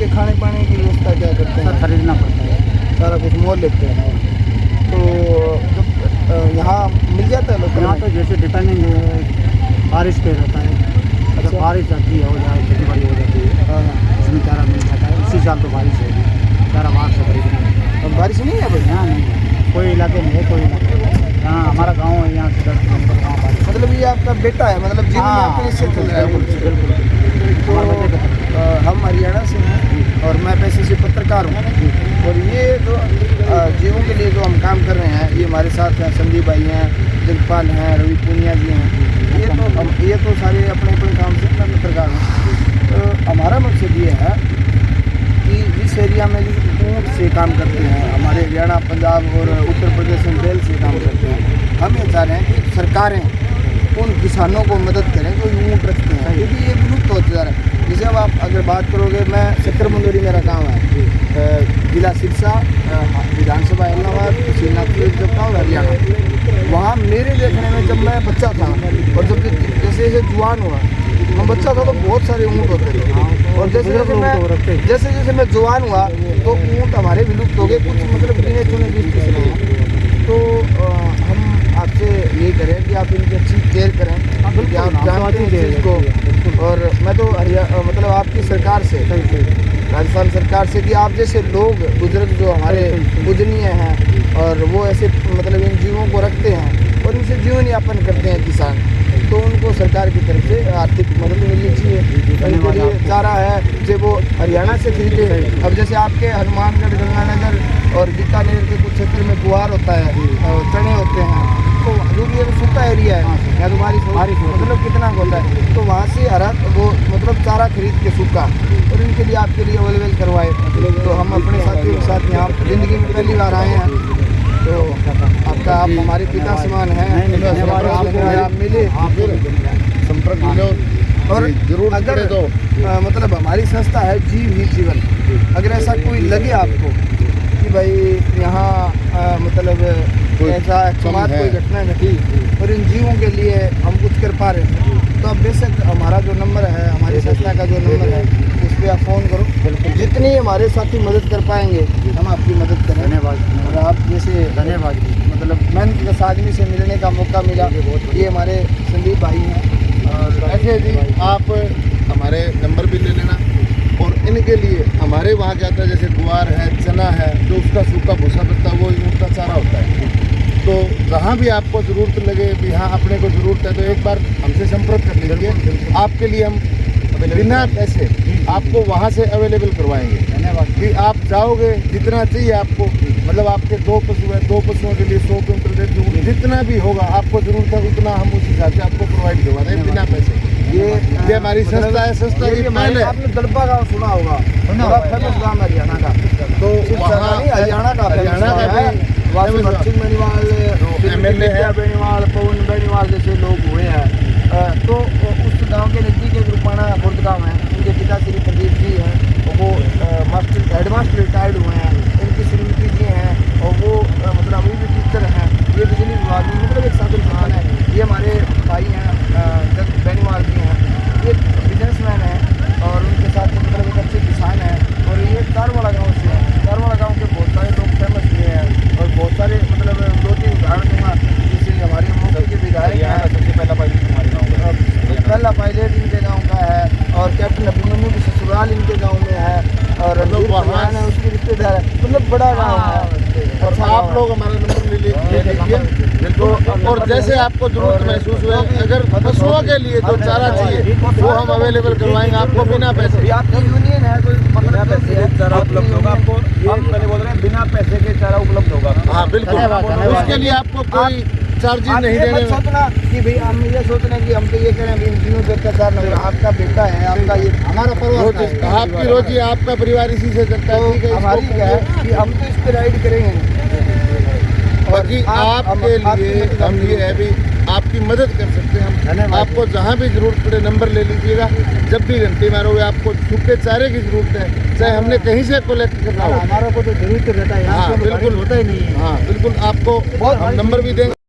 इनके खाने पाने की व्यवस्था क्या करते हैं? खरीदना पड़ता है, सारा कुछ मोल लेते हैं। तो जब यहाँ मिल जाता है लोग यहाँ तो जैसे डिपेंडिंग बारिश पे रहता है। अगर अच्छा। बारिश आती है हो जाए खेती बाड़ी हो जाती है, हाँ हाँ। इसमें चारा मिल जाता है। इसी साल तो बारिश होगी, चारा बाहर से खरीदना है। अब बारिश नहीं है भाई? यहाँ नहीं, कोई इलाके में है, कोई इलाके में। यहाँ हमारा गाँव है, यहाँ से 10 किलोमीटर वहाँ बारिश। मतलब ये आपका बेटा है, मतलब जीवन यापन इससे चल रहा है? बिल्कुल। तो हम हरियाणा से हैं और मैं पेशे से पत्रकार हूँ। और ये जो जीवों के लिए जो हम काम कर रहे हैं, ये हमारे साथ हैं संदीप भाई हैं, जगपाल हैं, रवि पूनिया जी हैं। ये तो सारे अपने अपने काम से मैं पत्रकार हूँ। तो हमारा मकसद ये है कि जिस एरिया में जो ऊँट से काम करते हैं, हमारे हरियाणा, पंजाब और उत्तर प्रदेश में बैल से काम करते हैं, हम ये चाह रहे हैं कि सरकारें उन किसानों को मदद करें जो ऊँट रखते हैं, क्योंकि ये विलुप्त होते जा रहा है। जैसे अब आप अगर बात करोगे, मैं शक्कर मंदोरी मेरा गाँव है, जिला सिरसा, विधानसभा इलाहाबाद, तहसील नागपुर और हरियाणा। वहाँ मेरे देखने में जब मैं बच्चा था और जब जैसे जैसे जुआन हुआ, मैं बच्चा था तो बहुत सारे ऊँट होते थे। और जैसे जैसे मैं जवान हुआ तो ऊँट हमारे विलुप्त हो गए, कुछ मतलब गिने चुने 20-30 तो हम आपसे यही करें कि आप इनकी अच्छी केयर करें, क्योंकि आप जानते हैं इस चीज़ को। और मैं तो मतलब आपकी सरकार से, राजस्थान सरकार से, कि आप जैसे लोग बुजुर्ग जो हमारे पूजनीय हैं और वो ऐसे मतलब इन जीवों को रखते हैं और इनसे जीवन यापन करते हैं किसान, तो उनको सरकार की तरफ से आर्थिक मदद मिलनी चाहिए। उनके लिए चारा है जैसे वो हरियाणा से खरीदे। अब जैसे आपके हनुमानगढ़, गंगानगर और बीकानेर के कुछ क्षेत्र में गुआर होता है, चने होते हैं, तो जो भी एक सूखा एरिया है या तो बारिश मतलब कितना होता है, तो वहाँ से हरा वो मतलब चारा खरीद के सूखा और इनके लिए आपके लिए अवेलेबल करवाए। तो हम अपने साथियों के साथ यहाँ ज़िंदगी में पहली बार आए हैं, तो आपका आप हमारे पिता समान हैं, आप मिले संपर्क मिलो और जरूर अगर दो। मतलब हमारी संस्था है जीव ही जीवन। अगर ऐसा कोई लगे आपको कि भाई यहाँ मतलब ऐसा समाज कोई घटना घटी और इन जीवों के लिए हम कुछ कर पा रहे हैं, तो आप बेशक हमारा जो नंबर है, हमारी संस्था का जो नंबर है, उस पर आप फ़ोन करो। जितनी हमारे साथी मदद कर पाएंगे हम आपकी मदद करें। धन्यवाद। और आप जैसे धन्यवाद। मतलब मेहनत आदमी से मिलने का मौका मिला, ये हमारे संदीप भाई हैं। और ऐसे जी आप हमारे नंबर भी ले लेना। और इनके लिए हमारे वहाँ क्या होता है, जैसे गुआर है, चना है, जो उसका सूखा भूसा बनता है वो ऊँट का चारा होता है। तो जहाँ भी आपको ज़रूरत लगे भी हाँ अपने को ज़रूरत है, तो एक बार हमसे संपर्क कर लीजिए। आपके लिए हम बिना पैसे आपको वहाँ से अवेलेबल करवाएंगे। धन्यवाद। कि आप जाओगे जितना चाहिए आपको, मतलब आपके 2 पशु है, 2 पशुओं के लिए 100 क्विंटल रेट, जितना भी होगा आपको ज़रूरत है उतना हम उस हिसाब से आपको प्रोवाइड करवा देंगे बिना पैसे। ये हमारी संस्था है। संस्था की पहले आपने दलपा गाँव सुना होगा, बड़ा फेमस गाँव है हरियाणा का। तो वहाँ हरियाणा का सिंह बेनीवाल, MLA है, बेनीवाल, पवन बेनीवाल जैसे लोग हुए हैं। तो उस गांव के नज़दीक एक रूपाणा बुर्द गाँव है, उनके पिता श्री प्रदीप जी हैं, वो हेडमास्टर रिटायर्ड हुए हैं। इनकी श्रीमती जी हैं और वो मतलब अभी भी टीचर हैं। ये बिजली विभाग में मतलब एक साधु संस्थान है। ये हमारे भाई हैं जग बेनीवाल जी हैं, ये बिजनेसमैन हैं और उनके साथ मतलब एक अच्छे किसान हैं। और ये दारवाड़ा गाँव से है। दारवाड़ा गाँव के बहुत सारे लोग फेमस हुए हैं और बहुत सारे मतलब 2-3 उदाहरण दूँगा। जैसे हमारे मौके के विधायक हैं, सबसे पहला पायलट हमारे गाँव का, पहला पायलट इनके गाँव का है और कैप्टन अभिमन्यु की ससुराल इनके गाँव में है और वहाँ है उसके रिश्तेदार है। मतलब बड़ा गाँव है। और आप लोग हमारा नंबर ले लीजिए। और जैसे आपको जरूरत महसूस हुए, अगर पशुओं के लिए जो चारा चाहिए वो हम अवेलेबल करवाएंगे आपको बिना पैसे। आपकी यूनियन है कोई मतलब पैसे है चारा उपलब्ध होगा आपको। हम पहले बोल रहे हैं बिना पैसे के चारा उपलब्ध होगा। हाँ बिल्कुल, उसके लिए आपको कोई चार्जेस नहीं देने। सोचना कि भाई हम ये सोच रहे हैं कि हम तो ये करें इन तीनों पे अत्याचार नहीं। आपका बेटा है, आपका ये हमारा परिवार, आपकी रोजी, आपका परिवार इसी से चलता है। ठीक है, हमारी क्या है कि हम तो इस पर राइड करेंगे। बाकी आपके लिए हम ये है भी आपकी मदद कर सकते हैं हम। आपको जहाँ भी जरूरत पड़े नंबर ले लीजिएगा। जब भी घंटे मारोगे, आपको सूखे चारे की जरूरत है, चाहे हमने कहीं से कलेक्ट करना हो, हमारा को तो जरूरत रहता है। हाँ बिल्कुल होता ही नहीं है। हाँ बिल्कुल, आपको हम नंबर भी देंगे।